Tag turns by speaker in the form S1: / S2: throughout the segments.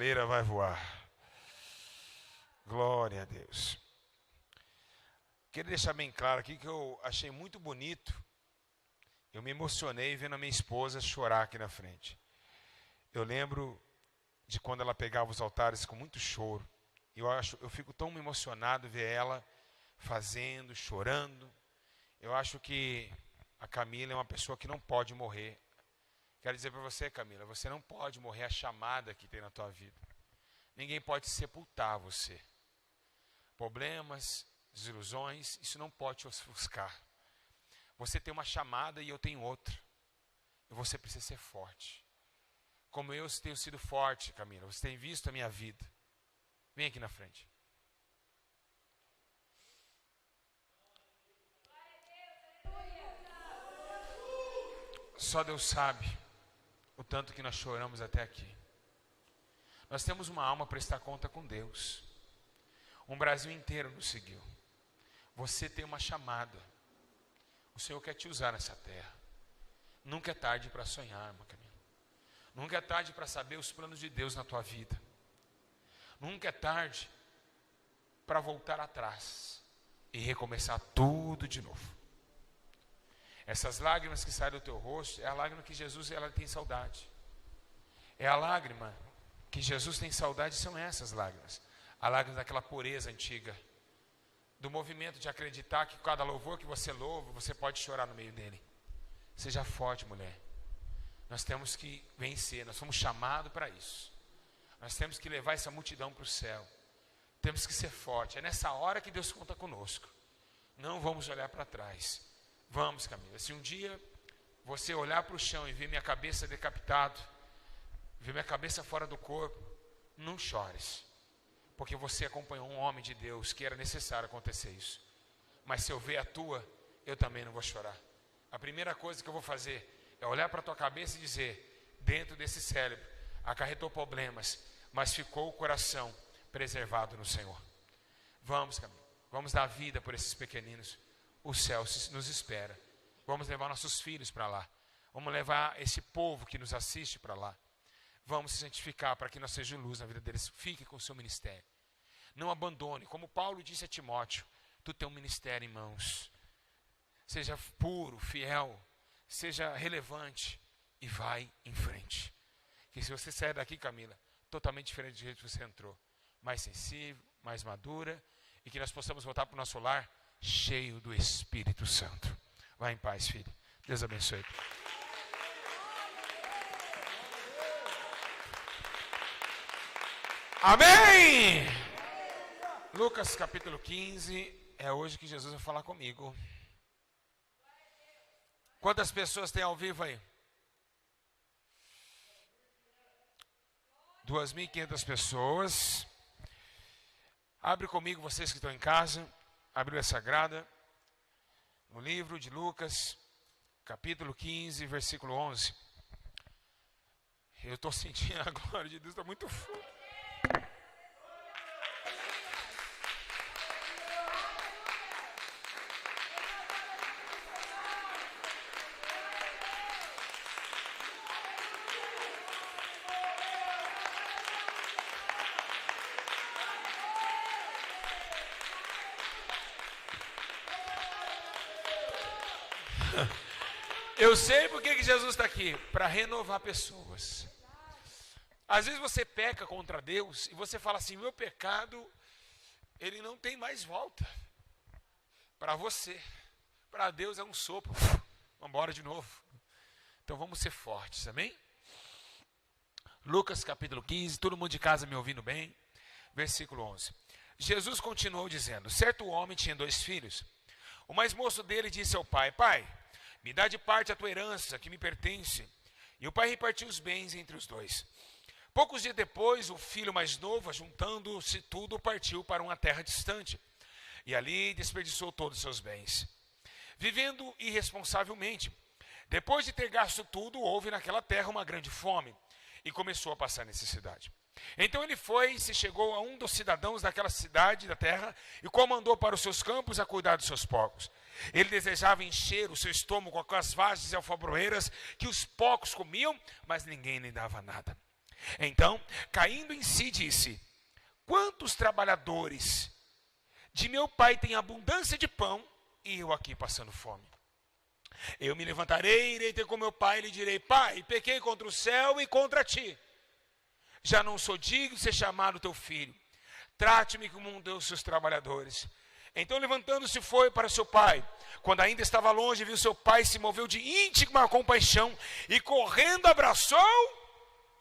S1: brasileira vai voar. Glória a Deus. Queria deixar bem claro aqui que eu achei muito bonito. Eu me emocionei vendo a minha esposa chorar aqui na frente. Eu lembro de quando ela pegava os altares com muito choro. Eu fico tão emocionado ver ela fazendo, chorando. Eu acho que a Camila é uma pessoa que não pode morrer. Quero dizer para você, Camila, você não pode morrer a chamada que tem na tua vida. Ninguém pode sepultar você. Problemas, desilusões, isso não pode te ofuscar. Você tem uma chamada e eu tenho outra. E você precisa ser forte. Como eu tenho sido forte, Camila, você tem visto a minha vida. Vem aqui na frente. Só Deus sabe o tanto que nós choramos até aqui. Nós temos uma alma para prestar conta com Deus. Um Brasil inteiro nos seguiu. Você tem uma chamada. O Senhor quer te usar nessa terra. Nunca é tarde para sonhar, irmã Camila. Nunca é tarde para saber os planos de Deus na tua vida. Nunca é tarde para voltar atrás e recomeçar tudo de novo. Essas lágrimas que saem do teu rosto é a lágrima que Jesus ela tem saudade. É a lágrima que Jesus tem saudade, são essas lágrimas. A lágrima daquela pureza antiga. Do movimento de acreditar que cada louvor que você louva, você pode chorar no meio dele. Seja forte, mulher. Nós temos que vencer, nós fomos chamados para isso. Nós temos que levar essa multidão para o céu. Temos que ser forte. É nessa hora que Deus conta conosco. Não vamos olhar para trás. Vamos, Camila. Se um dia você olhar para o chão e ver minha cabeça decapitada, ver minha cabeça fora do corpo, não chores. Porque você acompanhou um homem de Deus que era necessário acontecer isso. Mas se eu ver a tua, eu também não vou chorar. A primeira coisa que eu vou fazer é olhar para a tua cabeça e dizer, dentro desse cérebro, acarretou problemas, mas ficou o coração preservado no Senhor. Vamos, Camila. Vamos dar vida por esses pequeninos. O céu nos espera. Vamos levar nossos filhos para lá. Vamos levar esse povo que nos assiste para lá. Vamos se santificar para que nós sejamos luz na vida deles. Fique com o seu ministério. Não abandone. Como Paulo disse a Timóteo, tu tem um ministério em mãos. Seja puro, fiel, seja relevante e vai em frente. Que se você sair daqui, Camila, totalmente diferente do jeito que você entrou. Mais sensível, mais madura. E que nós possamos voltar para o nosso lar cheio do Espírito Santo. Vá em paz, filho. Deus abençoe. Amém! Lucas capítulo 15. É hoje que Jesus vai falar comigo. Quantas pessoas tem ao vivo aí? 2.500 pessoas. Abre comigo, vocês que estão em casa, a Bíblia Sagrada, no livro de Lucas, capítulo 15, versículo 11. Eu estou sentindo a glória de Deus, está muito forte. Eu sei por que Jesus está aqui, para renovar pessoas. Às vezes você peca contra Deus e você fala assim, meu pecado, ele não tem mais volta. Para você, para Deus é um sopro, vamos embora de novo. Então vamos ser fortes, amém? Lucas capítulo 15, todo mundo de casa me ouvindo bem? Versículo 11. Jesus continuou dizendo, certo homem tinha 2 filhos. O mais moço dele disse ao pai, pai, me dá de parte a tua herança que me pertence. E o pai repartiu os bens entre os 2. Poucos dias depois, o filho mais novo, juntando-se tudo, partiu para uma terra distante. E ali desperdiçou todos os seus bens, vivendo irresponsavelmente. Depois de ter gasto tudo, houve naquela terra uma grande fome e começou a passar necessidade. Então ele foi e se chegou a um dos cidadãos daquela cidade, da terra, e comandou para os seus campos a cuidar dos seus porcos. Ele desejava encher o seu estômago com as vagens e alfarrobeiras que os porcos comiam, mas ninguém lhe dava nada. Então, caindo em si, disse: quantos trabalhadores de meu pai têm abundância de pão e eu aqui passando fome? Eu me levantarei, irei ter com meu pai e lhe direi: pai, pequei contra o céu e contra ti. Já não sou digno de ser chamado teu filho. Trate-me como um dos seus trabalhadores. Então, levantando-se, foi para seu pai. Quando ainda estava longe, viu seu pai, se moveu de íntima compaixão e, correndo, abraçou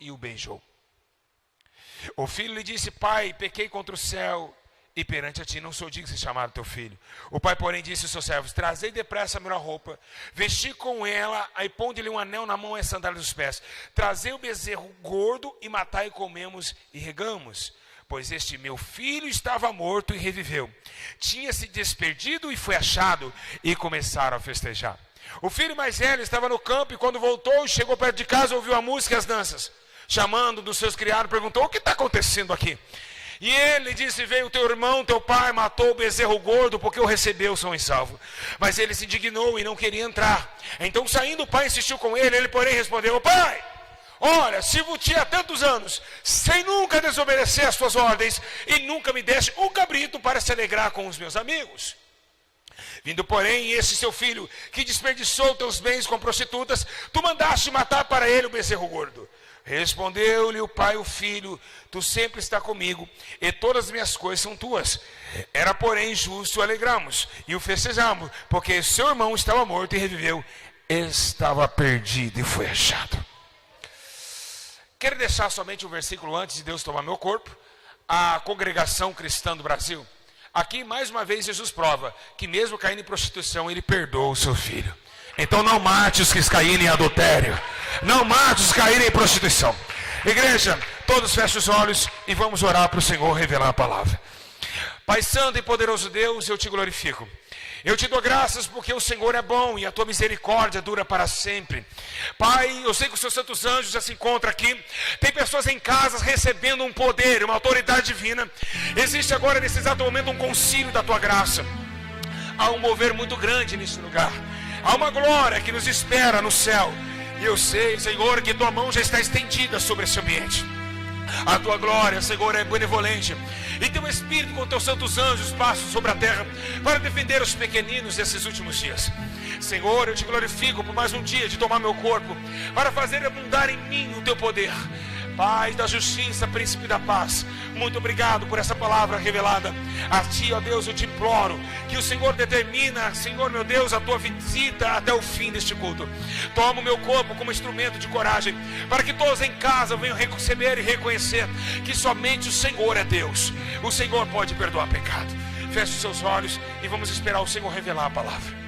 S1: e o beijou. O filho lhe disse: pai, pequei contra o céu e perante a ti não sou digno de ser chamado teu filho. O pai, porém, disse aos seus servos: trazei depressa a melhor roupa, vesti com ela, aí ponde-lhe um anel na mão e sandálias dos pés. Trazei o bezerro gordo e matai, e comemos e regamos. Pois este meu filho estava morto e reviveu. Tinha se desperdido e foi achado, e começaram a festejar. O filho mais velho estava no campo, e quando voltou, chegou perto de casa, ouviu a música e as danças. Chamando dos seus criados, perguntou: o que está acontecendo aqui? E ele disse: veio teu irmão, teu pai, matou o bezerro gordo, porque o recebeu são e salvo. Mas ele se indignou e não queria entrar. Então, saindo, o pai insistiu com ele. Ele, porém, respondeu: pai, olha, sirvo-te há tantos anos, sem nunca desobedecer as tuas ordens, e nunca me deste um cabrito para se alegrar com os meus amigos. Vindo, porém, esse seu filho, que desperdiçou teus bens com prostitutas, tu mandaste matar para ele o bezerro gordo. Respondeu-lhe o pai ao filho: tu sempre está comigo, e todas as minhas coisas são tuas. Era, porém, justo alegrarmos e o festejamos, porque seu irmão estava morto e reviveu, estava perdido e foi achado. Quero deixar somente um versículo antes de Deus tomar meu corpo. A congregação cristã do Brasil. Aqui, mais uma vez, Jesus prova que mesmo caindo em prostituição, ele perdoa o seu filho. Então não mate os que caírem em adultério. Não mate os que caírem em prostituição. Igreja, todos fechem os olhos e vamos orar para o Senhor revelar a palavra. Pai santo e poderoso Deus, eu te glorifico. Eu te dou graças porque o Senhor é bom e a tua misericórdia dura para sempre. Pai, eu sei que os seus santos anjos já se encontram aqui. Tem pessoas em casa recebendo um poder, uma autoridade divina. Existe agora nesse exato momento um concílio da tua graça. Há um mover muito grande nesse lugar. Há uma glória que nos espera no céu. E eu sei, Senhor, que tua mão já está estendida sobre esse ambiente. A tua glória, Senhor, é benevolente. E teu Espírito com teus santos anjos passam sobre a terra para defender os pequeninos desses últimos dias. Senhor, eu te glorifico por mais um dia de tomar meu corpo, para fazer abundar em mim o teu poder. Pai da justiça, príncipe da paz, muito obrigado por essa palavra revelada. A ti, ó Deus, eu te imploro que o Senhor determina, Senhor meu Deus, a tua visita até o fim deste culto. Toma o meu corpo como instrumento de coragem, para que todos em casa venham receber e reconhecer que somente o Senhor é Deus. O Senhor pode perdoar pecado. Feche os seus olhos e vamos esperar o Senhor revelar a palavra.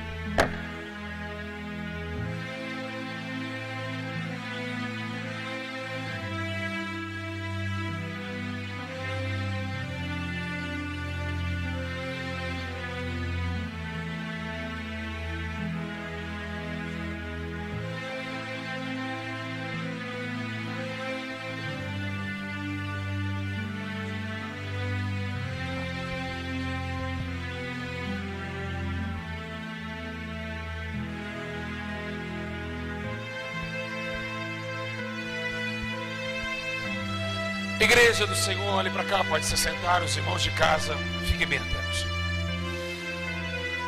S1: Igreja do Senhor, olhe para cá, pode se sentar, os irmãos de casa, fiquem bem atentos.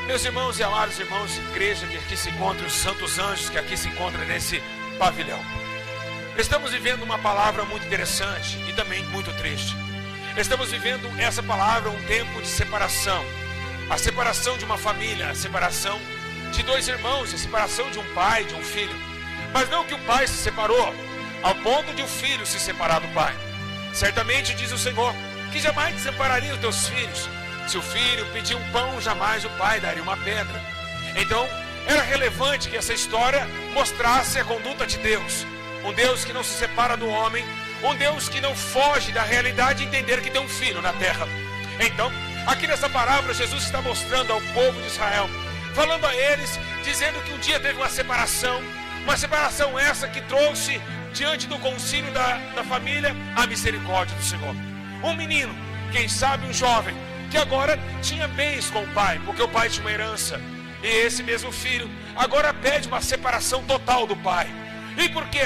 S1: Meus irmãos e amados irmãos de igreja que aqui se encontram, os santos anjos que aqui se encontram nesse pavilhão. Estamos vivendo uma palavra muito interessante e também muito triste. Estamos vivendo essa palavra um tempo de separação. A separação de uma família, a separação de dois irmãos, a separação de um pai, de um filho. Mas não que o pai se separou, ao ponto de o filho se separar do pai. Certamente diz o Senhor que jamais te separaria os teus filhos. Se o filho pedir um pão, jamais o pai daria uma pedra. Então, era relevante que essa história mostrasse a conduta de Deus. Um Deus que não se separa do homem, um Deus que não foge da realidade de entender que tem um filho na terra. Então, aqui nessa parábola, Jesus está mostrando ao povo de Israel, falando a eles, dizendo que um dia teve uma separação essa que trouxe diante do concílio da família a misericórdia do Senhor. Um menino, quem sabe um jovem, que agora tinha bens com o pai, porque o pai tinha uma herança. E esse mesmo filho agora pede uma separação total do pai. E por quê?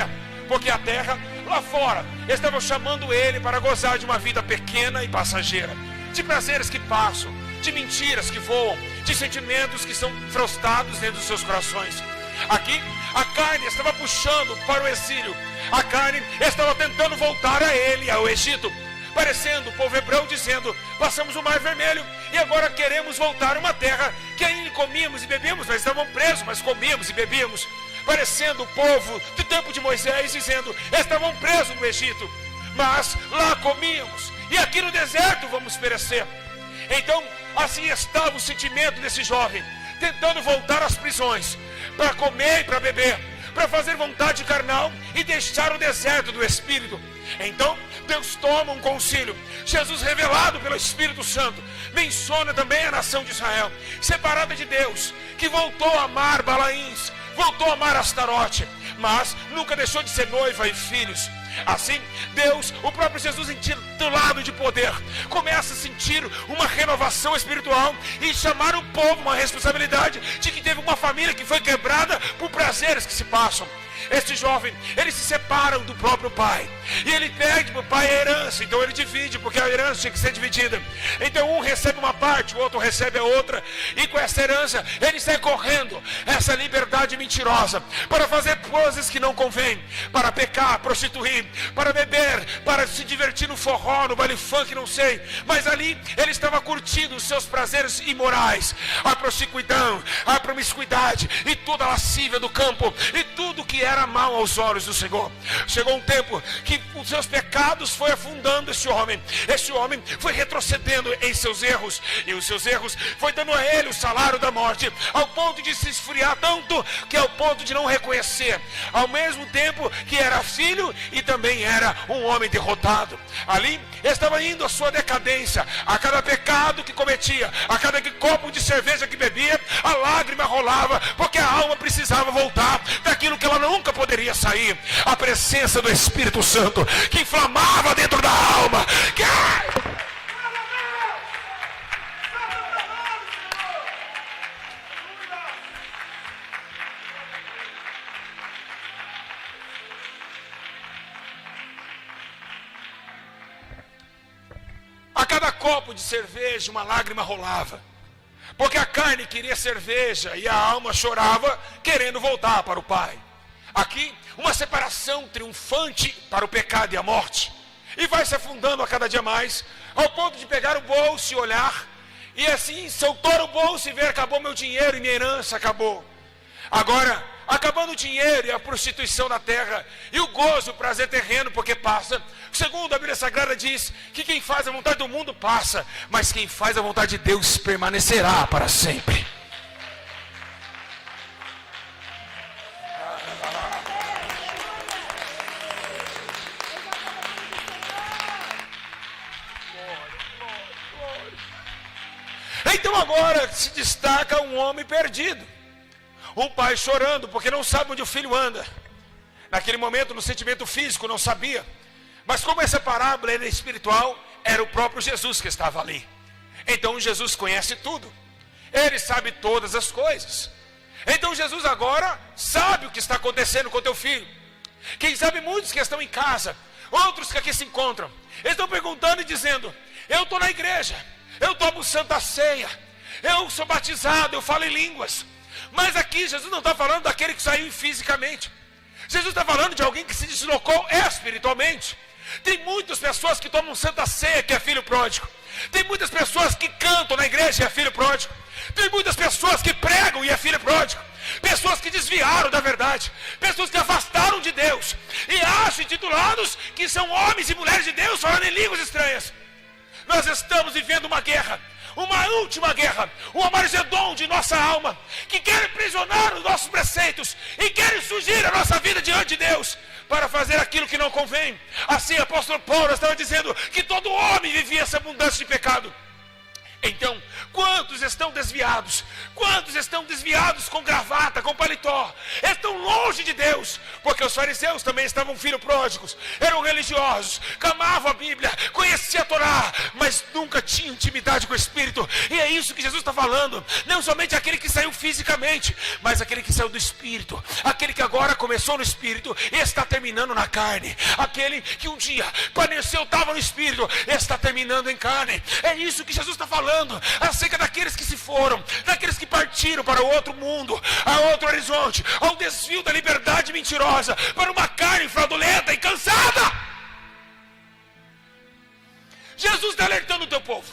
S1: Porque a terra, lá fora estavam chamando ele para gozar de uma vida pequena e passageira, de prazeres que passam, de mentiras que voam, de sentimentos que são frustrados dentro dos seus corações. Aqui, a carne estava puxando para o exílio. A carne estava tentando voltar a ele, ao Egito, parecendo o povo hebreu dizendo: passamos o mar vermelho e agora queremos voltar a uma terra que ainda comíamos e bebíamos, mas estavam presos, mas comíamos e bebíamos. Parecendo o povo do tempo de Moisés dizendo: estavam presos no Egito, mas lá comíamos e aqui no deserto vamos perecer. Então, assim estava o sentimento desse jovem, tentando voltar às prisões, para comer e para beber, para fazer vontade carnal e deixar o deserto do Espírito. Então, Deus toma um concílio. Jesus, revelado pelo Espírito Santo, menciona também a nação de Israel, separada de Deus, que voltou a amar Balaíns, voltou a amar Astarote, mas nunca deixou de ser noiva e filhos. Assim, Deus, o próprio Jesus, intitulado de poder, começa a sentir uma renovação espiritual e chamar o povo uma responsabilidade de que teve uma família que foi quebrada por prazeres que se passam. Este jovem, eles se separam do próprio pai e ele pede para o pai a herança. Então ele divide, porque a herança tinha que ser dividida. Então um recebe uma parte, o outro recebe a outra, e com essa herança ele sai correndo essa liberdade mentirosa para fazer coisas que não convém, para pecar, prostituir, para beber, para se divertir no forró, no baile funk, não sei. Mas ali ele estava curtindo os seus prazeres imorais, a prostituição, a promiscuidade e toda a lascívia do campo e tudo que era mal aos olhos do Senhor. Chegou um tempo que os seus pecados foi afundando esse homem. Esse homem foi retrocedendo em seus erros, e os seus erros foi dando a ele o salário da morte, ao ponto de se esfriar tanto que ao ponto de não reconhecer, ao mesmo tempo que era filho e também era um homem derrotado. Ali estava indo a sua decadência. A cada pecado que cometia, a cada copo de cerveja que bebia, a lágrima rolava, porque a alma precisava voltar daquilo que ela nunca poderia sair. A presença do Espírito Santo que inflamava dentro da alma. A cada copo de cerveja uma lágrima rolava, porque a carne queria cerveja e a alma chorava, querendo voltar para o Pai. Aqui, uma separação triunfante para o pecado e a morte, e vai se afundando a cada dia mais, ao ponto de pegar o bolso e olhar, e assim, soltar o bolso e ver: acabou meu dinheiro e minha herança acabou. Agora, acabando o dinheiro e a prostituição da terra, e o gozo, o prazer terreno, porque passa. Segundo a Bíblia Sagrada diz que quem faz a vontade do mundo passa, mas quem faz a vontade de Deus permanecerá para sempre. Então agora se destaca um homem perdido, um pai chorando porque não sabe onde o filho anda. Naquele momento, no sentimento físico, não sabia, mas como essa parábola era espiritual, era o próprio Jesus que estava ali. Então Jesus conhece tudo, ele sabe todas as coisas. Então Jesus agora sabe o que está acontecendo com teu filho. Quem sabe muitos que estão em casa, outros que aqui se encontram, estão perguntando e dizendo: eu estou na igreja, eu tomo Santa Ceia, eu sou batizado, eu falo em línguas. Mas aqui Jesus não está falando daquele que saiu fisicamente. Jesus está falando de alguém que se deslocou espiritualmente. Tem muitas pessoas que tomam Santa Ceia, que é filho pródigo. Tem muitas pessoas que cantam na igreja e é filho pródigo. Tem muitas pessoas que pregam e é filho pródigo. Pessoas que desviaram da verdade, pessoas que afastaram de Deus e acham intitulados que são homens e mulheres de Deus falando em línguas estranhas. Nós estamos vivendo uma guerra, uma última guerra, o Armagedon de nossa alma, que quer aprisionar os nossos preceitos e quer surgir a nossa vida diante de Deus para fazer aquilo que não convém. Assim o apóstolo Paulo estava dizendo que todo homem vivia essa abundância de pecado. Então, Quantos estão desviados? Quantos estão desviados com gravata, com paletó? Estão longe de Deus, porque os fariseus também estavam filhos pródigos, eram religiosos, amavam a Bíblia, conheciam a Torá, mas nunca tinham intimidade com o Espírito. E é isso que Jesus está falando. Não somente aquele que saiu fisicamente, mas aquele que saiu do Espírito, aquele que agora começou no Espírito e está terminando na carne, aquele que um dia pareceu estava no Espírito e está terminando em carne. É isso que Jesus está falando acerca daqueles que se foram, daqueles que partiram para outro mundo, a outro horizonte, ao desvio da liberdade mentirosa, para uma carne fraudulenta e cansada. Jesus está alertando o teu povo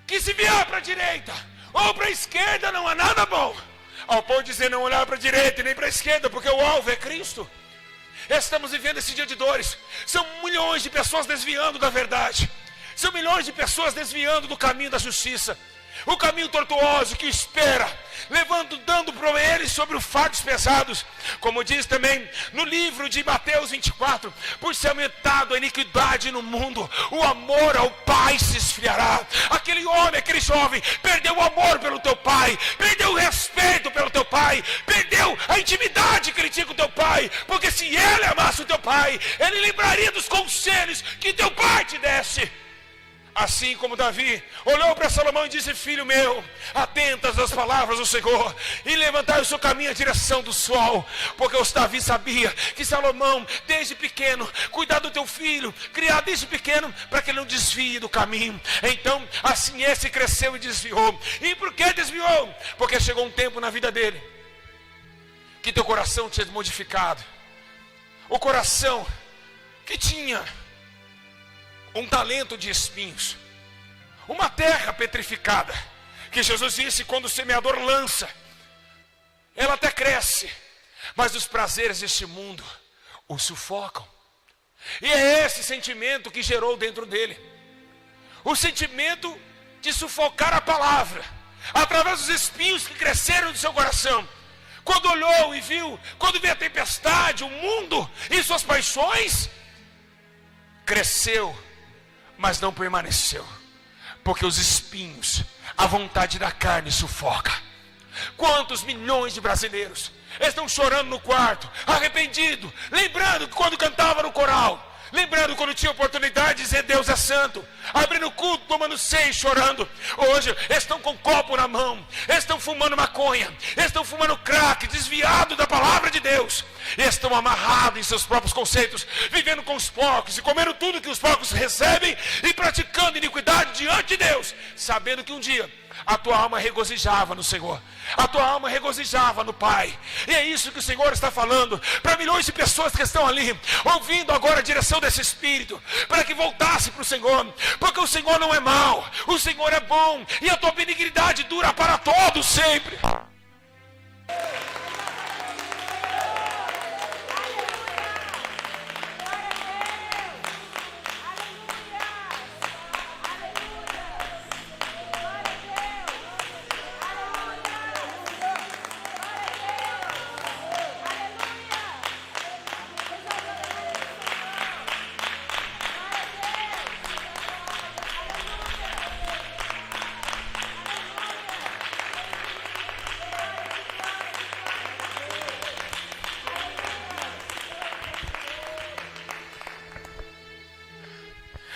S1: que se vier para a direita ou para a esquerda não há nada bom, ao ponto de dizer não olhar para a direita e nem para a esquerda, porque o alvo é Cristo. Estamos vivendo esse dia de dores. São milhões de pessoas desviando da verdade, são milhões de pessoas desviando do caminho da justiça, o caminho tortuoso que espera, dando para eles sobre os fardos pesados, como diz também no livro de Mateus 24, por ser aumentado a iniquidade no mundo, o amor ao Pai se esfriará. Aquele homem, aquele jovem, perdeu o amor pelo teu pai, perdeu o respeito pelo teu pai, perdeu a intimidade que ele tinha com o teu pai, porque se ele amasse o teu pai, ele lembraria dos conselhos que teu pai te desse. Assim como Davi olhou para Salomão e disse: filho meu, atentas às palavras do Senhor e levantai o seu caminho à direção do sol, porque o Davi sabia que Salomão desde pequeno cuidar do teu filho, criar desde pequeno para que ele não desvie do caminho. Então assim esse cresceu e desviou. E por que desviou? Porque chegou um tempo na vida dele que teu coração tinha modificado, o coração que tinha um talento de espinhos, uma terra petrificada, que Jesus disse: quando o semeador lança, ela até cresce, mas os prazeres deste mundo o sufocam. E é esse sentimento que gerou dentro dele o sentimento de sufocar a palavra, através dos espinhos que cresceram do seu coração. Quando olhou e viu, quando veio a tempestade, o mundo e suas paixões, cresceu, mas não permaneceu, porque os espinhos, a vontade da carne sufoca. Quantos milhões de brasileiros estão chorando no quarto, arrependido, lembrando que quando cantava no coral, lembrando quando tinha oportunidade de dizer Deus é santo, abrindo o culto, tomando ceia e chorando. Hoje estão com copo na mão, estão fumando maconha, estão fumando crack, desviado da palavra de Deus, estão amarrados em seus próprios conceitos, vivendo com os porcos e comendo tudo que os porcos recebem e praticando iniquidade diante de Deus, sabendo que um dia a tua alma regozijava no Senhor, a tua alma regozijava no Pai. E é isso que o Senhor está falando para milhões de pessoas que estão ali, ouvindo agora a direção desse Espírito, para que voltasse para o Senhor, porque o Senhor não é mau, o Senhor é bom, e a tua benignidade dura para todos sempre.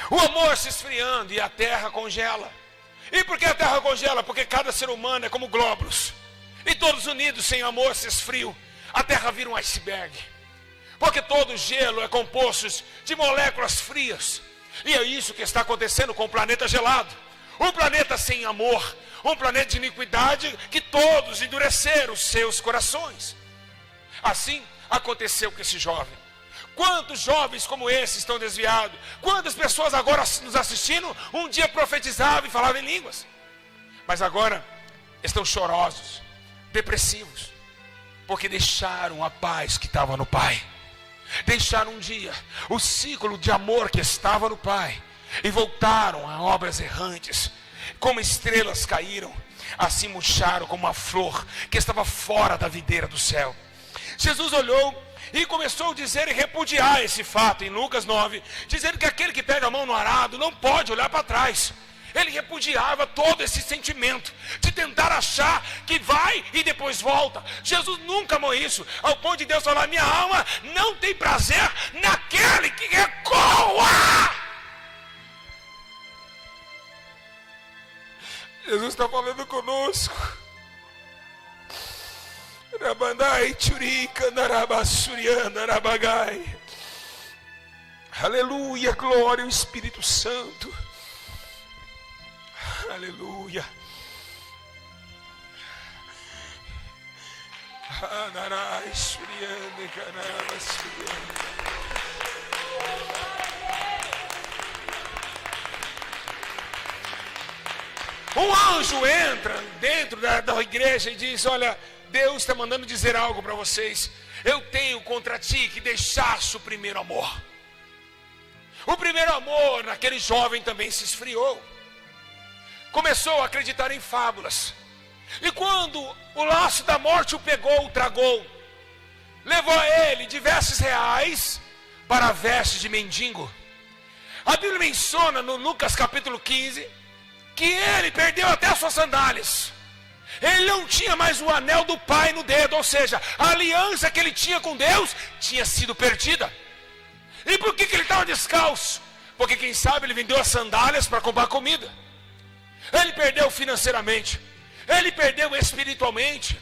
S1: O amor se esfriando e a terra congela. E por que a terra congela? Porque cada ser humano é como glóbulos, e todos unidos sem amor se esfriam, a terra vira um iceberg. Porque todo gelo é composto de moléculas frias. E é isso que está acontecendo com o planeta gelado, um planeta sem amor, um planeta de iniquidade, que todos endureceram os seus corações. Assim aconteceu com esse jovem. Quantos jovens como esse estão desviados? Quantas pessoas agora nos assistindo, um dia profetizavam e falavam em línguas, mas agora estão chorosos, depressivos, porque deixaram a paz que estava no Pai, deixaram um dia o ciclo de amor que estava no Pai, e voltaram a obras errantes. Como estrelas caíram, assim murcharam como uma flor que estava fora da videira do céu. Jesus olhou e começou a dizer e repudiar esse fato em Lucas 9, dizendo que aquele que pega a mão no arado não pode olhar para trás. Ele repudiava todo esse sentimento de tentar achar que vai e depois volta. Jesus nunca amou isso, ao ponto de Deus falar: minha alma não tem prazer naquele que recua. Jesus está falando conosco. Rabandai Tchurika Narabassuriana Rabagai. Aleluia, glória ao Espírito Santo. Aleluia. Anarai Suriane Canarabassuriane. Um anjo entra dentro da igreja e diz: olha, Deus está mandando dizer algo para vocês. Eu tenho contra ti que deixaste o primeiro amor. O primeiro amor naquele jovem também se esfriou. Começou a acreditar em fábulas. E quando o laço da morte o pegou, o tragou, levou a ele de vestes reais para vestes de mendigo. A Bíblia menciona no Lucas capítulo 15 que ele perdeu até as suas sandálias. Ele não tinha mais o anel do pai no dedo, ou seja, a aliança que ele tinha com Deus tinha sido perdida. E por que ele estava descalço? Porque quem sabe ele vendeu as sandálias para comprar comida. Ele perdeu financeiramente, ele perdeu espiritualmente,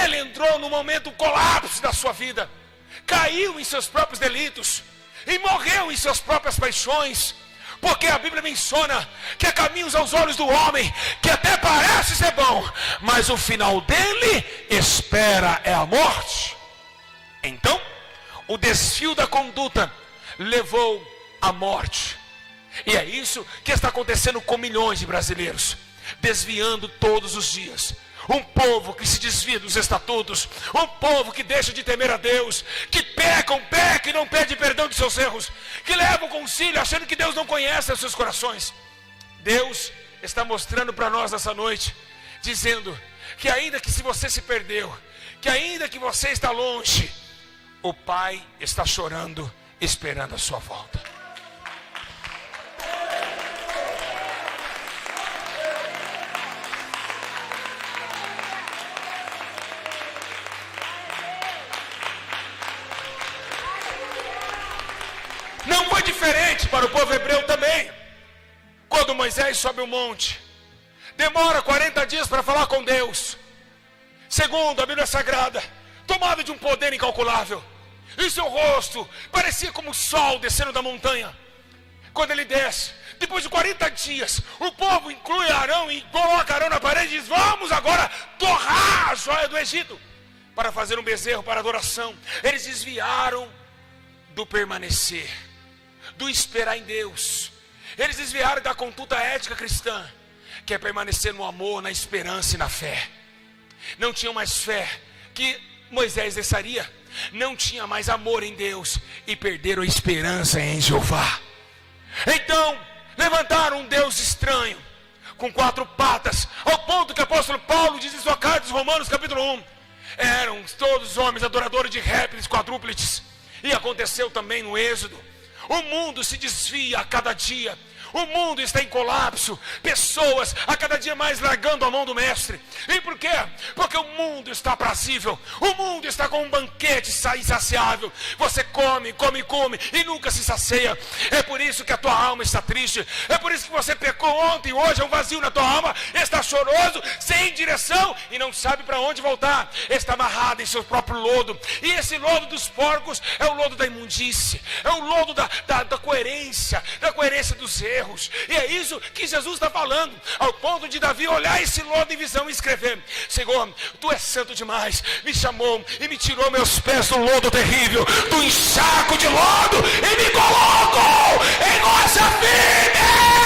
S1: ele entrou no momento colapso da sua vida, caiu em seus próprios delitos e morreu em suas próprias paixões. Porque a Bíblia menciona que há caminhos aos olhos do homem que até parece ser bom, mas o final dele espera é a morte. Então, o desvio da conduta levou à morte. E é isso que está acontecendo com milhões de brasileiros, desviando todos os dias. Um povo que se desvia dos estatutos, um povo que deixa de temer a Deus, que peca e não pede perdão de seus erros, que leva o concílio achando que Deus não conhece os seus corações. Deus está mostrando para nós nessa noite, dizendo que ainda que se você se perdeu, que ainda que você está longe, o Pai está chorando, esperando a sua volta. Não foi diferente para o povo hebreu também. Quando Moisés sobe o monte, demora 40 dias para falar com Deus. Segundo a Bíblia Sagrada, tomado de um poder incalculável, e seu rosto parecia como o sol descendo da montanha. Quando ele desce, depois de 40 dias, o povo inclui Arão e coloca Arão na parede e diz: vamos agora torrar a joia do Egito, para fazer um bezerro para adoração. Eles desviaram do permanecer, do esperar em Deus. Eles desviaram da conduta ética cristã, que é permanecer no amor, na esperança e na fé. Não tinham mais fé que Moisés deixaria, não tinha mais amor em Deus e perderam a esperança em Jeová. Então levantaram um Deus estranho, com 4 patas, ao ponto que o apóstolo Paulo diz em sua carta aos Romanos capítulo 1, eram todos homens adoradores de répteis, quadrúpedes. E aconteceu também no Êxodo. O mundo se desvia a cada dia. O mundo está em colapso. Pessoas a cada dia mais largando a mão do mestre. E por quê? Porque o mundo está aprazível. O mundo está com um banquete insaciável. Você come e nunca se sacia. É por isso que a tua alma está triste. É por isso que você pecou ontem e hoje é um vazio na tua alma. Está choroso, sem direção e não sabe para onde voltar. Está amarrado em seu próprio lodo. E esse lodo dos porcos é o lodo da imundície. É o lodo da coerência. Da coerência dos erros. E é isso que Jesus está falando, ao ponto de Davi olhar esse lodo em visão e escrever: Senhor, tu és santo demais, me chamou e me tirou meus pés do lodo terrível, do encharco de lodo, e me colocou em nossa firme.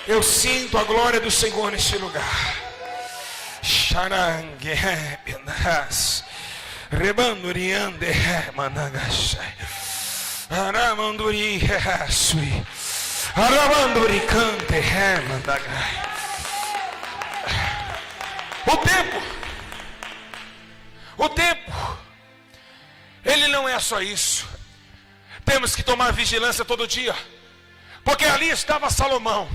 S1: Eu sinto a glória do Senhor neste lugar. Charangue Benas Rebanduriande Managashai Aramanduri Sui Aramanduri Cante Mandagai. O tempo, ele não é só isso. Temos que tomar vigilância todo dia, porque ali estava Salomão,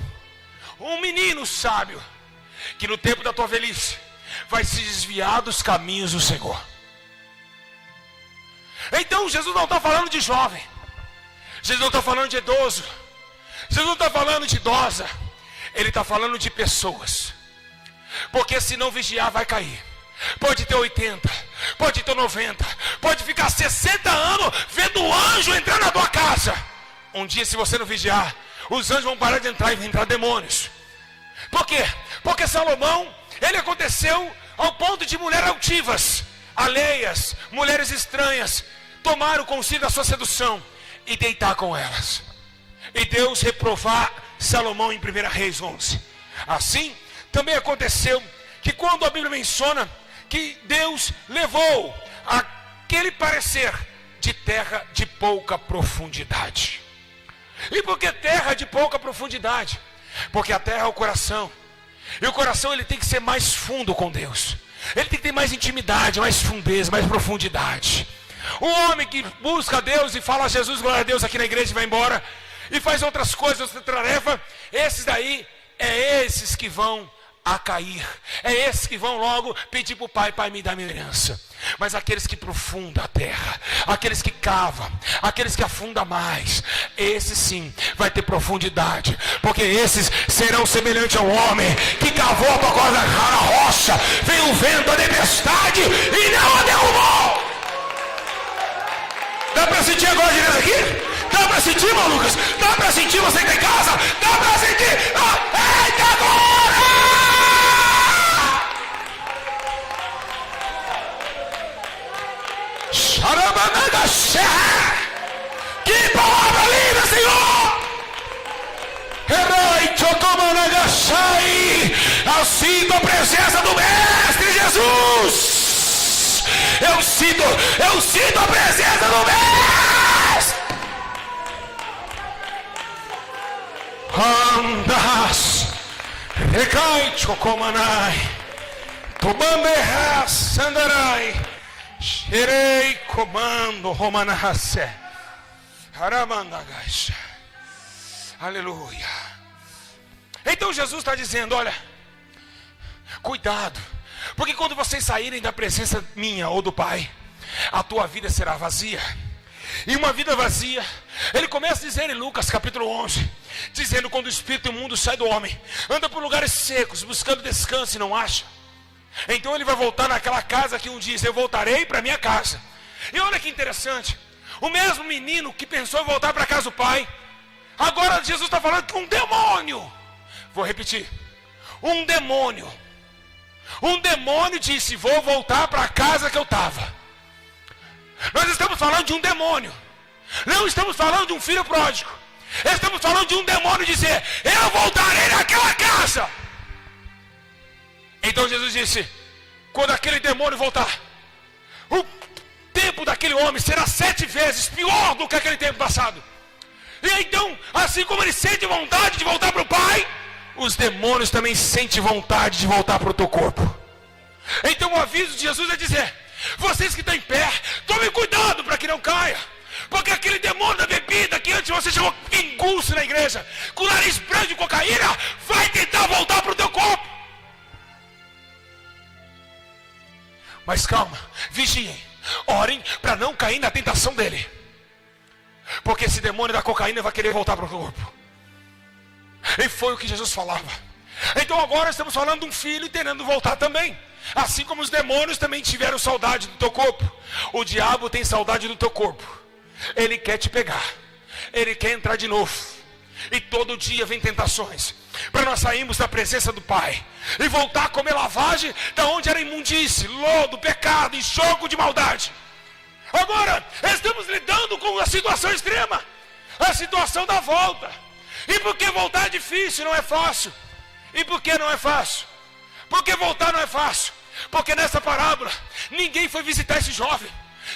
S1: um menino sábio, que no tempo da tua velhice vai se desviar dos caminhos do Senhor. Então Jesus não está falando de jovem, Jesus não está falando de idoso, Jesus não está falando de idosa, ele está falando de pessoas. Porque se não vigiar vai cair. Pode ter 80, pode ter 90, pode ficar 60 anos vendo o anjo entrar na tua casa. Um dia, se você não vigiar, os anjos vão parar de entrar e vão entrar demônios. Por quê? Porque Salomão, ele aconteceu ao ponto de mulheres altivas, alheias, mulheres estranhas, tomar o conselho da sua sedução e deitar com elas. E Deus reprovar Salomão em 1 Reis 11. Assim, também aconteceu que quando a Bíblia menciona que Deus levou aquele parecer de terra de pouca profundidade. E por que terra de pouca profundidade? Porque a terra é o coração. E o coração, ele tem que ser mais fundo com Deus. Ele tem que ter mais intimidade, mais fundeza, mais profundidade. O homem que busca Deus e fala Jesus, glória a Deus aqui na igreja e vai embora, e faz outras coisas, outra tarefa, esses daí, é esses que vão a cair, é esses que vão logo pedir para o pai: pai, me dá minha herança. Mas aqueles que aprofundam a terra, aqueles que cavam, aqueles que afundam mais, esses sim vai ter profundidade, porque esses serão semelhantes ao homem que cavou para colocar na rocha, veio o vento, a tempestade e não a derrubou. Dá para sentir agora de Deus aqui? Dá para sentir, irmão Lucas? Dá para sentir, você que está em casa? Dá para sentir? Eita agora! Que palavra linda, Senhor! Eu sinto a presença do Mestre Jesus. Eu sinto a presença do Mestre. Andas, recai chocomanai, tobanderra sandarai, xerei comando romanase, aramandagaisha. Aleluia. Então Jesus está dizendo: olha, cuidado, porque quando vocês saírem da presença minha ou do Pai, a tua vida será vazia. E uma vida vazia, ele começa a dizer em Lucas capítulo 11, dizendo: quando o espírito imundo sai do homem, anda por lugares secos, buscando descanso e não acha. Então ele vai voltar naquela casa que um diz: eu voltarei para minha casa. E olha que interessante, o mesmo menino que pensou em voltar para a casa do pai, agora Jesus está falando que um demônio, vou repetir, um demônio disse: vou voltar para a casa que eu estava. Nós estamos falando de um demônio, não estamos falando de um filho pródigo. Estamos falando de um demônio dizer: eu voltarei naquela casa. Então Jesus disse: quando aquele demônio voltar, o tempo daquele homem será 7 vezes pior do que aquele tempo passado. E então, assim como ele sente vontade de voltar para o Pai, os demônios também sentem vontade de voltar para o teu corpo. Então o aviso de Jesus é dizer: vocês que estão em pé, tomem cuidado para que não caia. Porque aquele demônio da bebida que antes você chegou engulso na igreja, com o nariz branco de cocaína, vai tentar voltar para o teu corpo. Mas calma, vigiem, orem para não cair na tentação dele. Porque esse demônio da cocaína vai querer voltar para o corpo. E foi o que Jesus falava. Então agora estamos falando de um filho tentando voltar também. Assim como os demônios também tiveram saudade do teu corpo, o diabo tem saudade do teu corpo. Ele quer te pegar, ele quer entrar de novo. E todo dia vem tentações para nós sairmos da presença do Pai e voltar a comer lavagem da onde era imundície, lodo, pecado, enxogo de maldade. Agora estamos lidando com a situação extrema, a situação da volta. E por que voltar é difícil, não é fácil? E por que não é fácil? Porque voltar não é fácil. Porque nessa parábola, ninguém foi visitar esse jovem.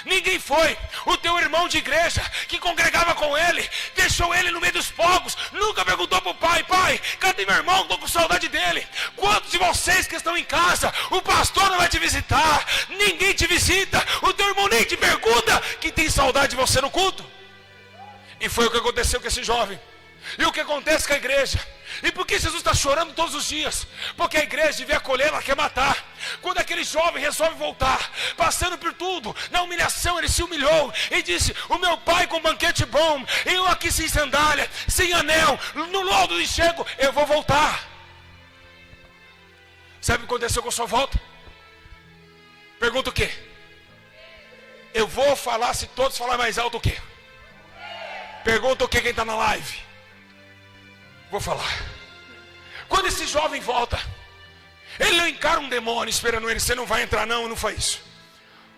S1: Ninguém foi. O teu irmão de igreja, que congregava com ele, deixou ele no meio dos povos, nunca perguntou para o pai: pai, cadê meu irmão? Estou com saudade dele. Quantos de vocês que estão em casa, o pastor não vai te visitar? Ninguém te visita. O teu irmão nem te pergunta que tem saudade de você no culto. E foi o que aconteceu com esse jovem. E o que acontece com a igreja? E por que Jesus está chorando todos os dias? Porque a igreja devia acolher, ela quer matar. Quando aquele jovem resolve voltar, passando por tudo, na humilhação ele se humilhou e disse: o meu pai com banquete bom, eu aqui sem sandália, sem anel, no lodo de chego, eu vou voltar. Sabe o que aconteceu com a sua volta? Pergunta o quê? Eu vou falar se todos falarem mais alto o quê? Pergunta o quê quem está na live? Vou falar. Quando esse jovem volta, ele não encara um demônio esperando ele: você não vai entrar não, não foi isso.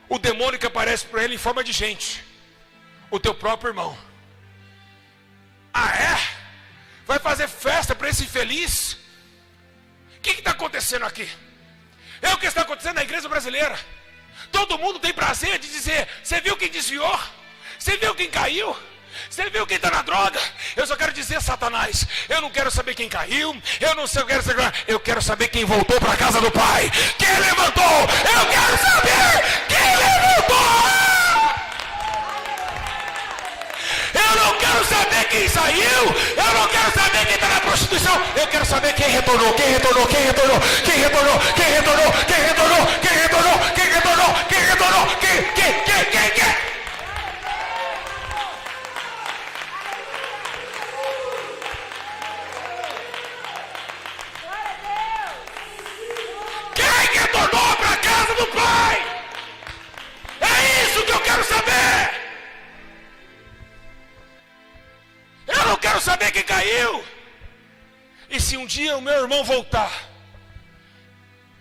S1: O demônio que aparece para ele em forma de gente, o teu próprio irmão. Ah é? Vai fazer festa para esse infeliz? O que está acontecendo aqui? É o que está acontecendo na igreja brasileira. Todo mundo tem prazer de dizer: você viu quem desviou? Você viu quem caiu? Você viu quem está na droga? Eu só quero dizer: Satanás, eu não quero saber quem caiu, eu quero saber quem voltou para a casa do Pai. Quem levantou? Eu quero saber quem levantou. Eu não quero saber quem saiu, eu não quero saber quem está na prostituição. Eu quero saber quem retornou, quem retornou, quem retornou, quem retornou, quem retornou, quem retornou, quem retornou, quem retornou, quem retornou, quem. Retornou para a casa do Pai. É isso que eu quero saber. Eu não quero saber quem caiu. E se um dia o meu irmão voltar,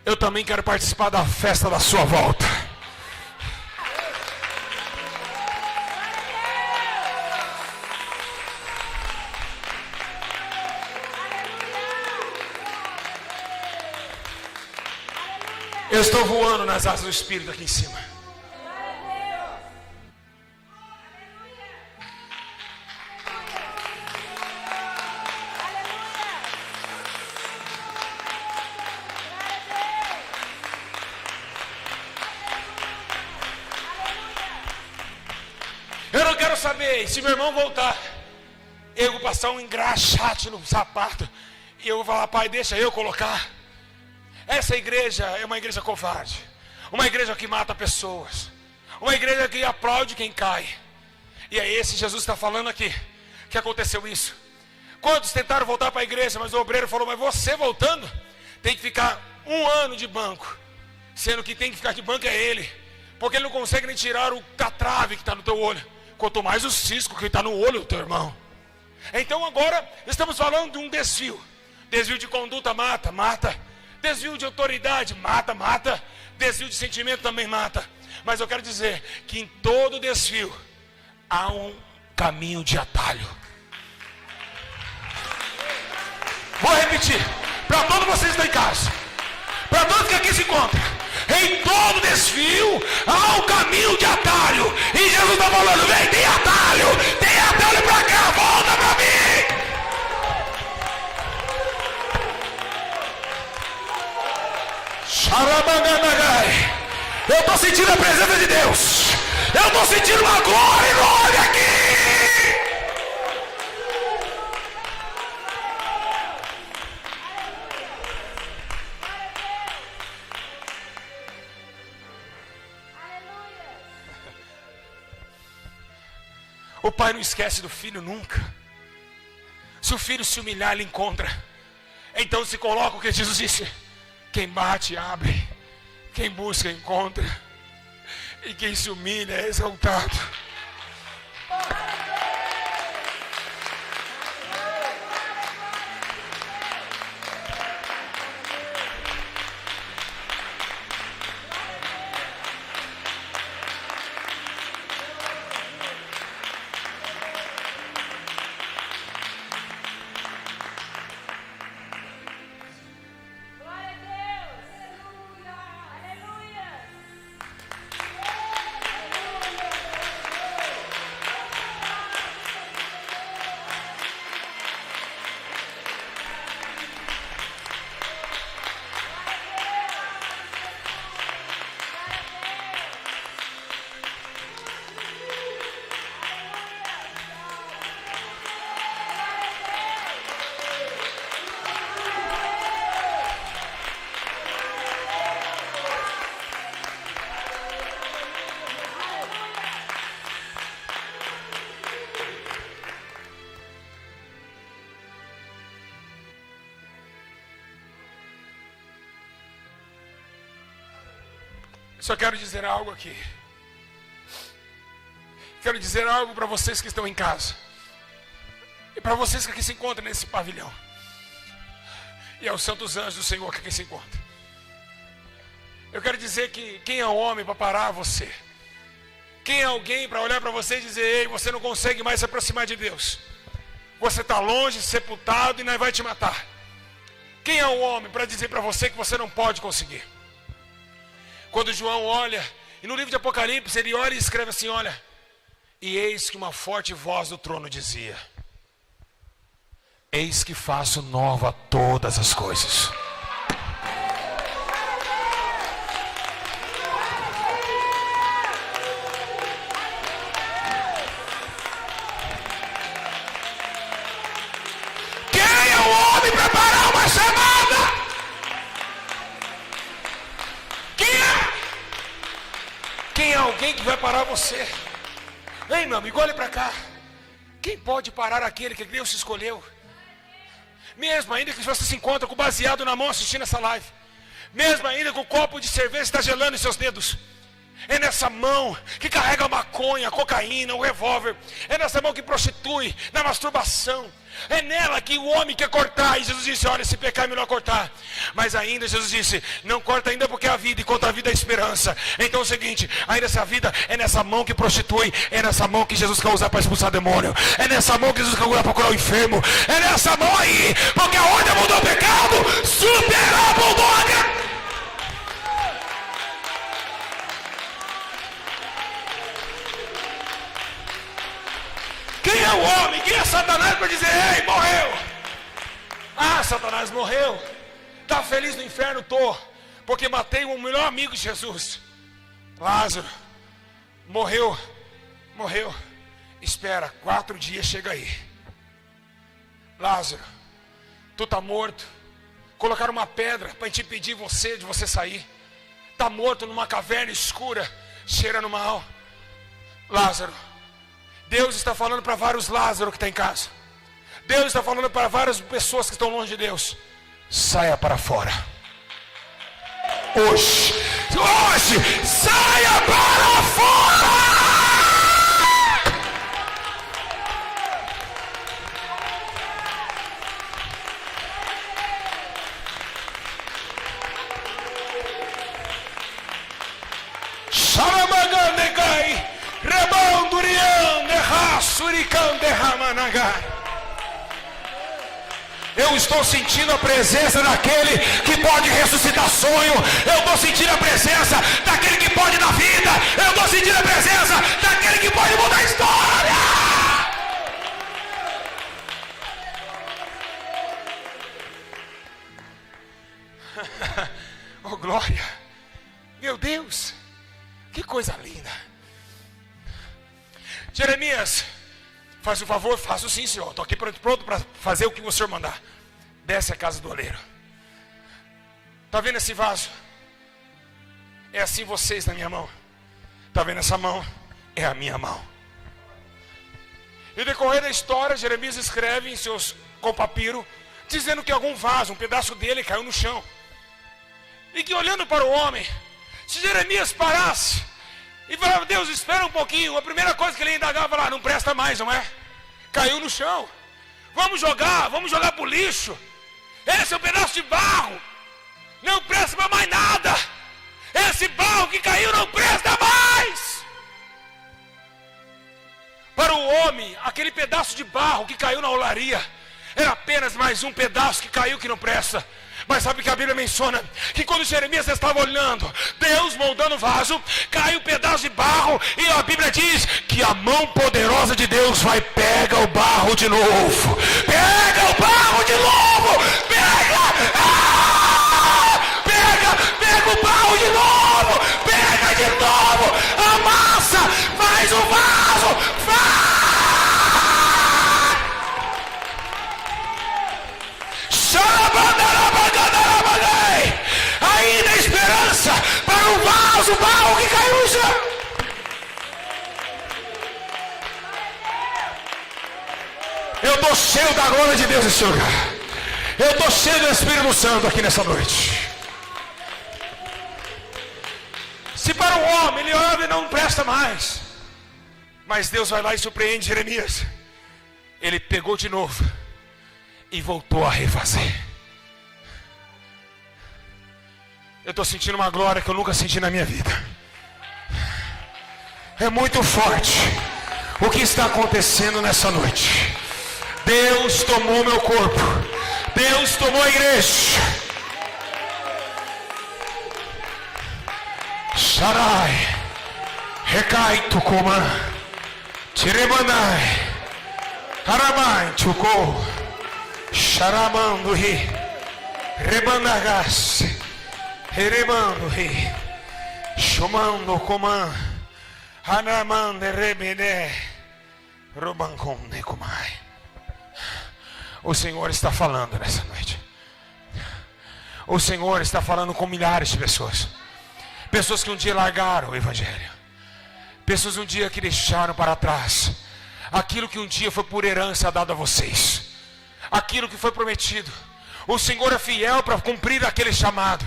S1: eu também quero participar da festa da sua volta. Eu estou voando nas asas do Espírito aqui em cima. Eu não quero saber se meu irmão voltar, eu vou passar um engraxate no sapato e eu vou falar: pai, deixa eu colocar. Essa igreja é uma igreja covarde, uma igreja que mata pessoas, uma igreja que aplaude quem cai. E é esse Jesus está falando aqui, que aconteceu isso. Quantos tentaram voltar para a igreja, mas o obreiro falou: mas você voltando, tem que ficar 1 ano de banco. Sendo que tem que ficar de banco é ele, porque ele não consegue nem tirar o catrave que está no teu olho, quanto mais o cisco que está no olho do teu irmão. Então agora estamos falando de um desvio. Desvio de conduta mata. Desvio de autoridade mata. Desvio de sentimento também mata. Mas eu quero dizer que em todo desvio há um caminho de atalho. Vou repetir para todos vocês que estão em casa, para todos que aqui se encontram. Em todo desvio há um caminho de atalho. E Jesus está falando: vem, tem atalho para cá, volta para mim. Eu estou sentindo a presença de Deus. Eu estou sentindo uma glória enorme aqui. O pai não esquece do filho nunca. Se o filho se humilhar, ele encontra. Então se coloca o que Jesus disse: quem bate, abre. Quem busca, encontra. E quem se humilha é exaltado. Só quero dizer algo aqui. Quero dizer algo para vocês que estão em casa. E para vocês que aqui se encontram nesse pavilhão. E aos santos anjos do Senhor que aqui se encontram. Eu quero dizer que quem é o homem para parar você? Quem é alguém para olhar para você e dizer: ei, você não consegue mais se aproximar de Deus. Você está longe, sepultado e nós vai te matar. Quem é o homem para dizer para você que você não pode conseguir? Quando João olha, e no livro de Apocalipse ele olha e escreve assim: olha, e eis que uma forte voz do trono dizia: eis que faço nova todas as coisas. Quem é o homem para parar uma chamada? Quem é alguém que vai parar você? Ei, meu amigo, olha para cá. Quem pode parar aquele que Deus escolheu? Mesmo ainda que você se encontra com o baseado na mão assistindo essa live, mesmo ainda com o copo de cerveja está gelando em seus dedos, é nessa mão que carrega a maconha, a cocaína, o revólver, é nessa mão que prostitui, na masturbação, é nela que o homem quer cortar. E Jesus disse: olha, se pecar é melhor cortar. Mas ainda Jesus disse: não corta ainda, porque é a vida, e contra a vida é a esperança. Então é o seguinte, ainda essa vida é nessa mão que prostitui, é nessa mão que Jesus quer usar para expulsar demônio, é nessa mão que Jesus quer usar para curar o enfermo, é nessa mão aí, porque onde abundou o pecado, superabundou a graça. Quem é o homem? Quem é Satanás para dizer: ei, morreu? Ah, Satanás morreu. Está feliz no inferno? Tô, porque matei o melhor amigo de Jesus. Lázaro morreu. Espera, 4 dias chega aí. Lázaro, tu está morto. Colocaram uma pedra para te impedir de você sair. Está morto numa caverna escura, cheirando mal. Lázaro, Deus está falando para vários Lázaro que está em casa. Deus está falando para várias pessoas que estão longe de Deus: saia para fora. Hoje, saia para fora. Xaramagandegai, Rebandurian, Derraçurican, Derramanagai. Eu estou sentindo a presença daquele que pode ressuscitar sonho. Eu estou sentindo a presença daquele que pode dar vida. Eu estou sentindo a presença daquele que pode mudar a história. Oh, glória. Meu Deus, que coisa linda. Jeremias, faz o favor. Faço sim, senhor. Estou aqui pronto para fazer o que o senhor mandar. Desce a casa do oleiro. Está vendo esse vaso? É assim vocês na minha mão. Está vendo essa mão? É a minha mão. E no decorrer da história, Jeremias escreve com papiro, dizendo que algum vaso, um pedaço dele caiu no chão. E que olhando para o homem, se Jeremias parasse e falava: Deus, espera um pouquinho, a primeira coisa que ele indagava lá: não presta mais, não é? Caiu no chão. Vamos jogar para o lixo. Esse é um pedaço de barro, não presta para mais nada. Esse barro que caiu não presta mais. Para o homem, aquele pedaço de barro que caiu na olaria era apenas mais um pedaço que caiu que não presta. Mas sabe que a Bíblia menciona que quando Jeremias estava olhando, Deus moldando o vaso, cai um pedaço de barro, e a Bíblia diz que a mão poderosa de Deus vai: pega o barro de novo, pega o barro de novo, pega o barro de novo, pega de novo, amassa, faz o vaso, ainda a esperança para o vaso, o barro que caiu no chão. Eu estou cheio da glória de Deus nesse lugar. Eu estou cheio do Espírito Santo aqui nessa noite. Se para um homem ele anda e não presta mais. Mas Deus vai lá e surpreende Jeremias. Ele pegou de novo e voltou a refazer. Eu estou sentindo uma glória que eu nunca senti na minha vida. É muito forte o que está acontecendo nessa noite. Deus tomou meu corpo. Deus tomou a igreja. Sharai, Recai Tucumã, Tiremanai, Haramai Tucou, Sharamanduri, Rebanagas, Herebanduri, Chumando Comã, Hanamande Rebene, Rubanconde Comai. O Senhor está falando nessa noite. O Senhor está falando com milhares de pessoas. Pessoas que um dia largaram o Evangelho. Pessoas um dia que deixaram para trás aquilo que um dia foi por herança dado a vocês. Aquilo que foi prometido. O Senhor é fiel para cumprir aquele chamado.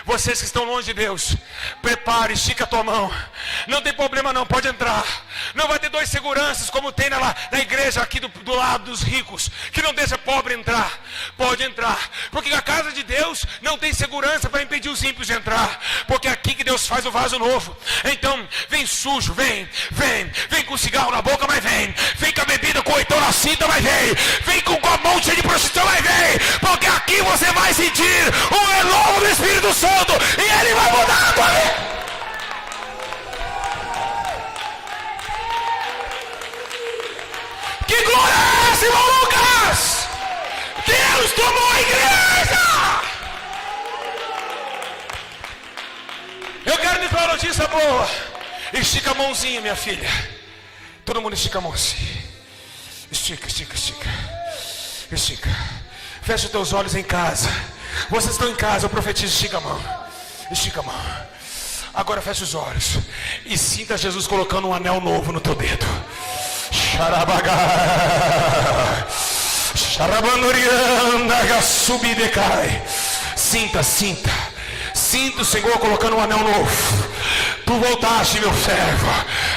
S1: Vocês que estão longe de Deus, prepare, estica a tua mão. Não tem problema não, pode entrar. Não vai ter dois seguranças como tem na igreja aqui do lado dos ricos, que não deixa pobre entrar. Pode entrar, porque a casa de Deus não tem segurança para impedir os ímpios de entrar. Porque é aqui que Deus faz o vaso novo. Então, vem sujo, vem com cigarro na boca, mas vem com a bebida com o oitão na cinta, mas vem com a mão cheia de prostituição, mas vem. Porque aqui você vai sentir o renovo do Espírito Santo. E Ele vai mudar a tua vida. Que glória é essa, irmão Lucas? Deus tomou a igreja. Eu quero lhe dar uma notícia boa. Estica a mãozinha, minha filha. Todo mundo estica a mãozinha. Estica. Fecha os teus olhos em casa. Vocês estão em casa, eu profetizo, estica a mão. Agora fecha os olhos e sinta Jesus colocando um anel novo no teu dedo. Sinta o Senhor colocando um anel novo. Tu voltaste, meu servo.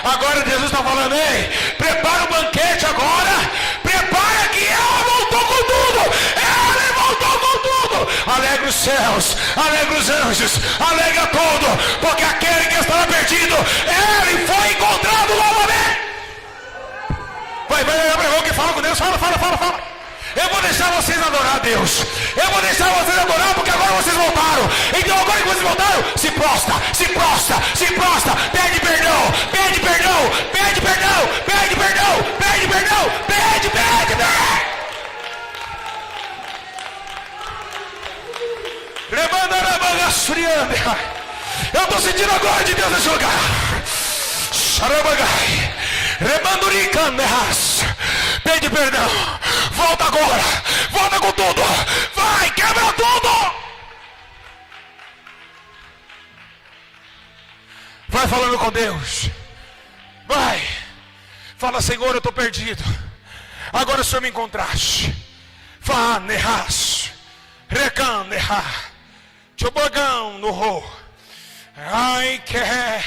S1: Agora Jesus está falando: ei, prepara o banquete agora. Prepara que ela voltou com tudo. Ela voltou com tudo. Alegra os céus, alegra os anjos, alegra tudo, porque aquele que estava perdido, ele foi encontrado novamente. Vai, que fala com Deus, fala. Eu vou deixar vocês adorar a Deus. Eu vou deixar vocês adorar, porque agora vocês voltaram. Então agora que vocês voltaram, se prostra. Pede perdão. Eu estou sentindo a glória de Deus nesse lugar. Pede perdão. Volta agora. Volta com tudo. Vai, quebra tudo. Vai falando com Deus. Vai. Fala: Senhor, eu estou perdido. Agora o Senhor me encontraste. Vá, nerras. Recan, nerra. Chobagão no ro. Ai, que é.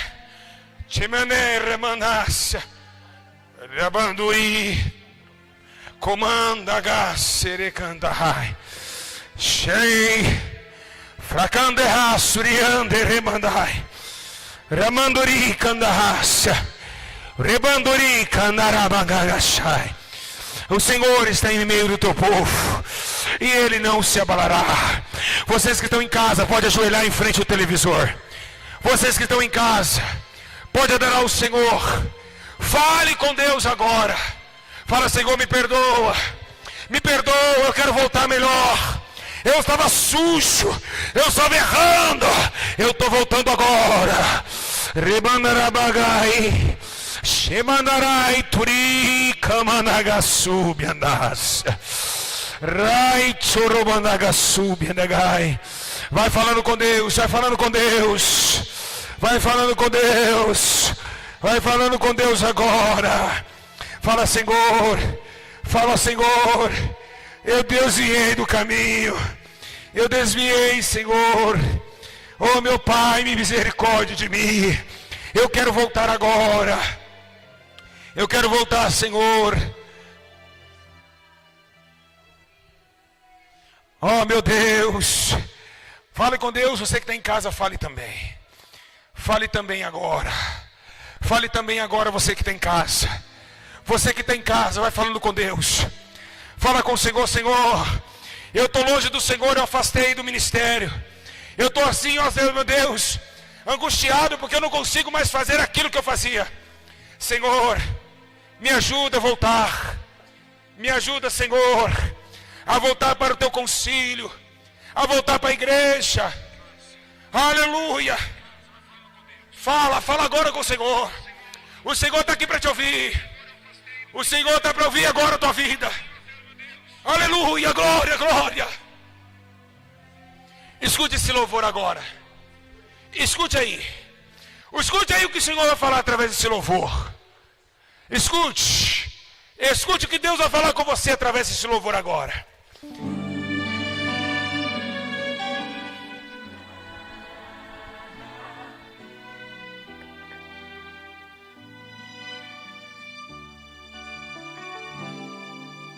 S1: Chimene mandácia. Rabanduri. Comanda gaserecandai. Shei. Fracanderra suriande remandai. Ramanduri candarraça. Rebanduri candarabagachai. O Senhor está em meio do teu povo e Ele não se abalará. Vocês que estão em casa, pode ajoelhar em frente ao televisor. Vocês que estão em casa, pode adorar ao Senhor. Fale com Deus agora. Fala: Senhor, me perdoa, eu quero voltar melhor. Eu estava sujo, eu estava errando, eu estou voltando agora. Rebandarabagai, Shemandarai Turi Kamanagasubianas, Rai Chorobandagasubianagai. Vai falando com Deus, vai falando com Deus, vai falando com Deus, vai falando com Deus agora. Fala: Senhor, eu desviei do caminho, eu desviei, Senhor. Oh, meu Pai, me misericórdia de mim. Eu quero voltar agora. Eu quero voltar, Senhor. Oh, meu Deus. Fale com Deus. Você que está em casa, fale também. Fale também agora. Fale também agora, você que está em casa. Você que está em casa, vai falando com Deus. Fala com o Senhor. Senhor, eu estou longe do Senhor, eu afastei do ministério. Eu estou assim, ó meu Deus, angustiado porque eu não consigo mais fazer aquilo que eu fazia. Senhor, me ajuda a voltar. Me ajuda, Senhor, a voltar para o teu concílio, a voltar para a igreja. Aleluia. Fala agora com o Senhor. O Senhor está aqui para te ouvir. O Senhor está para ouvir agora a tua vida. Aleluia, glória, glória. Escute esse louvor agora. Escute aí. Escute aí o que o Senhor vai falar através desse louvor. Escute. Escute o que Deus vai falar com você através desse louvor agora.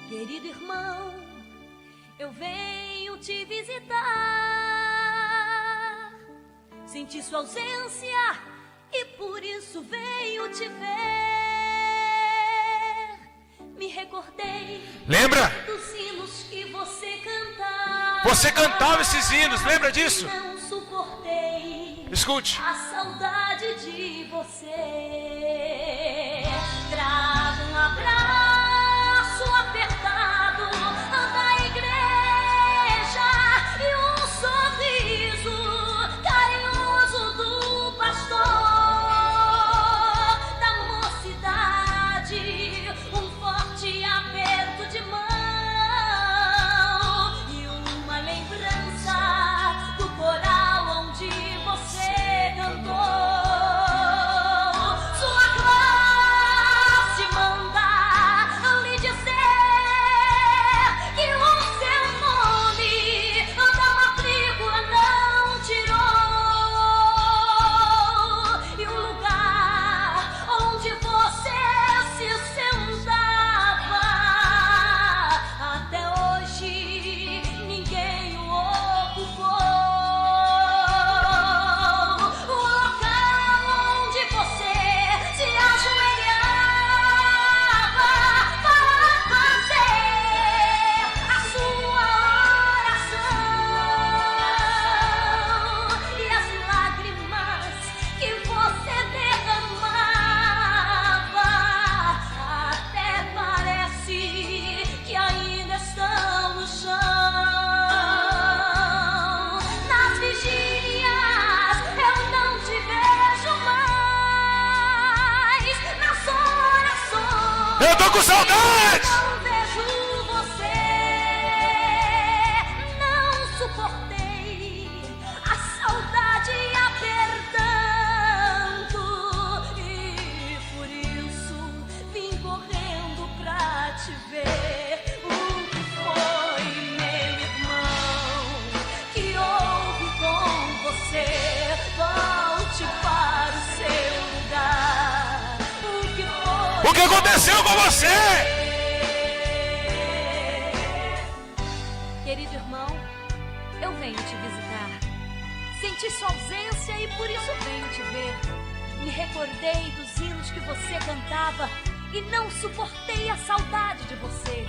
S2: Querido irmão, eu venho te visitar. Senti sua ausência e por isso venho te ver. Me recordei.
S1: Lembra?
S2: Dos hinos que você cantava.
S1: Você cantava esses hinos, lembra disso?
S2: Não suportei.
S1: Escute.
S2: A saudade de você. Traga um abraço apertado da igreja e um sorriso carinhoso do pastor da mocidade, um forte aperto de mão e uma lembrança do coral onde você cantou. Sua classe manda lhe dizer que o seu nome da matrícula não tirou, e o lugar onde você se sentava até hoje ninguém o ocupou. O local onde você se ajoelhava para fazer a sua oração, e as lágrimas que você derramava até parece que ainda estão no chão. Nas vigílias eu não te vejo mais, nas orações
S1: Eu tô com saudade.
S2: não vejo você. Não suportei a saudade apertando e por isso vim correndo pra te ver. O que foi, meu irmão, que houve com você? Volte para o seu lugar. O que foi?
S1: O que aconteceu com você?
S2: Querido irmão, eu venho te visitar. Senti sua ausência e por isso venho te ver. Me recordei dos hinos que você cantava e não suportei a saudade de você.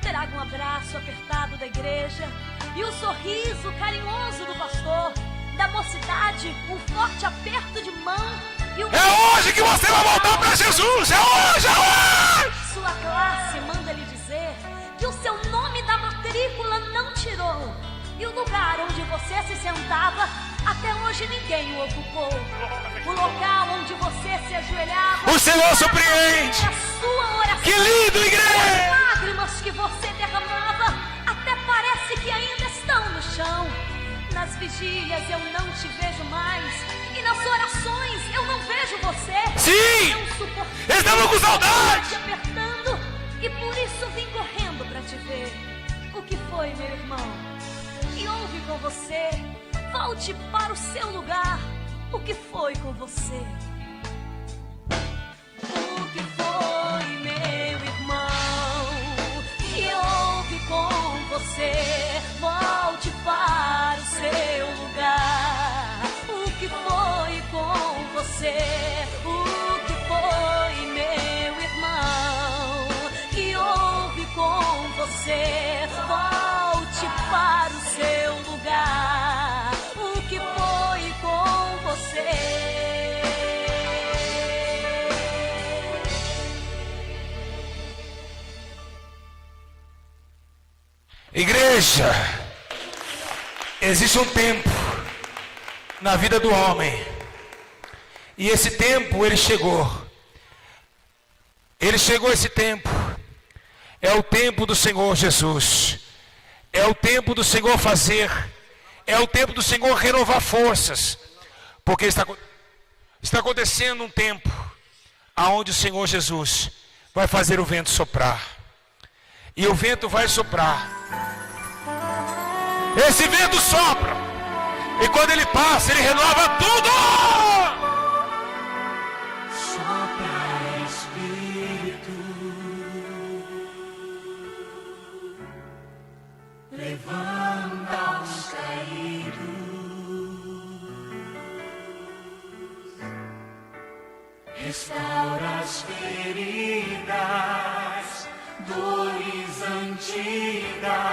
S2: Traga um abraço apertado da igreja e um sorriso carinhoso do pastor, da mocidade, um forte aperto de mão e um...
S1: É hoje que você vai voltar para Jesus. É hoje, é hoje.
S2: Sua classe manda lhe dizer que o seu nome da matrícula não tirou, e o lugar onde você se sentava até hoje ninguém o ocupou. O local onde você se ajoelhava,
S1: O Senhor surpreende.
S2: a sua oração.
S1: Que lindo,
S2: As
S1: igreja.
S2: lágrimas que você derramava até parece que ainda estão no chão. Nas vigílias eu não te vejo mais, e nas orações eu não vejo você.
S1: Sim.
S2: Não suportei
S1: Estamos com saudade.
S2: te apertando e por isso vim correndo pra te ver. O que foi, meu irmão? Que houve com você? volte para o seu lugar. O que foi com você? O que foi, meu irmão? Que houve com você? Volte para o seu lugar. O que foi com você? O que foi, meu irmão? Que houve com você? Volte para o seu lugar. O que foi com você?
S1: Igreja, existe um tempo na vida do homem, e esse tempo ele chegou. Ele chegou esse tempo. É o tempo do Senhor Jesus. É o tempo do Senhor fazer. É o tempo do Senhor renovar forças. Porque está acontecendo um tempo aonde o Senhor Jesus vai fazer o vento soprar. E o vento vai soprar. Esse vento sopra. E quando ele passa, ele renova tudo.
S3: Sopra, Espírito, levanta os caídos, restaura as feridas, dores antigas,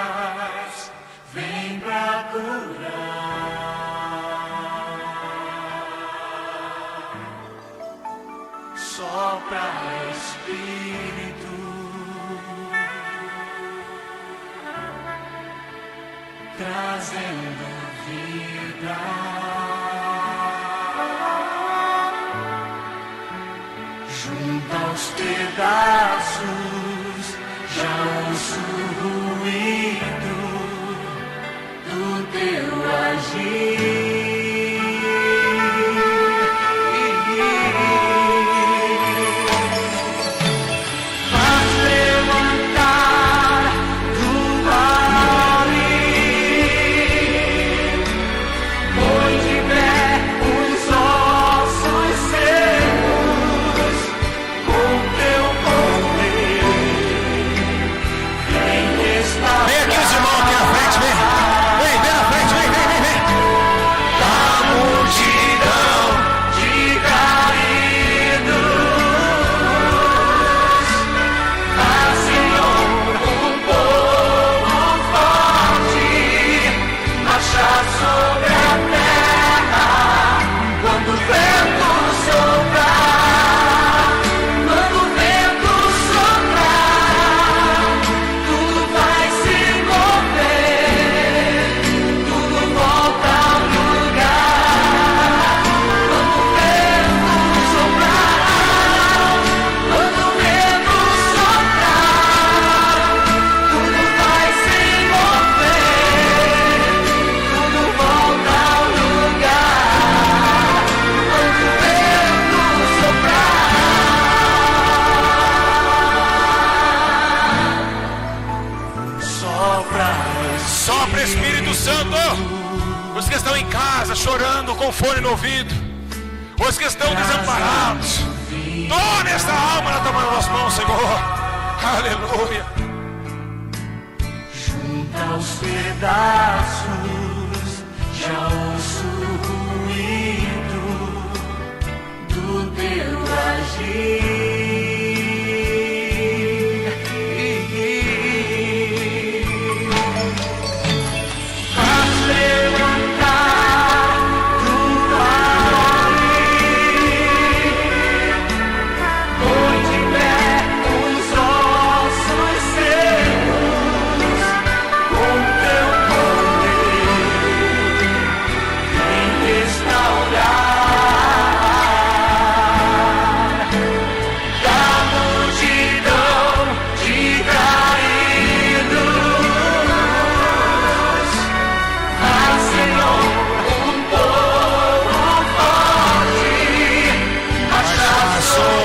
S3: vem pra curar. Sopra, Espírito, trazendo vida. Junta os pedaços, já ouço o ruído do teu agir.
S1: Sopra, Espírito Santo. Os que estão em casa chorando com fone no ouvido, os que estão desamparados, toma esta alma na tua mão, nas mãos, Senhor. Aleluia.
S3: Junta os pedaços, já ouço o ruído do teu agir.
S1: Soul.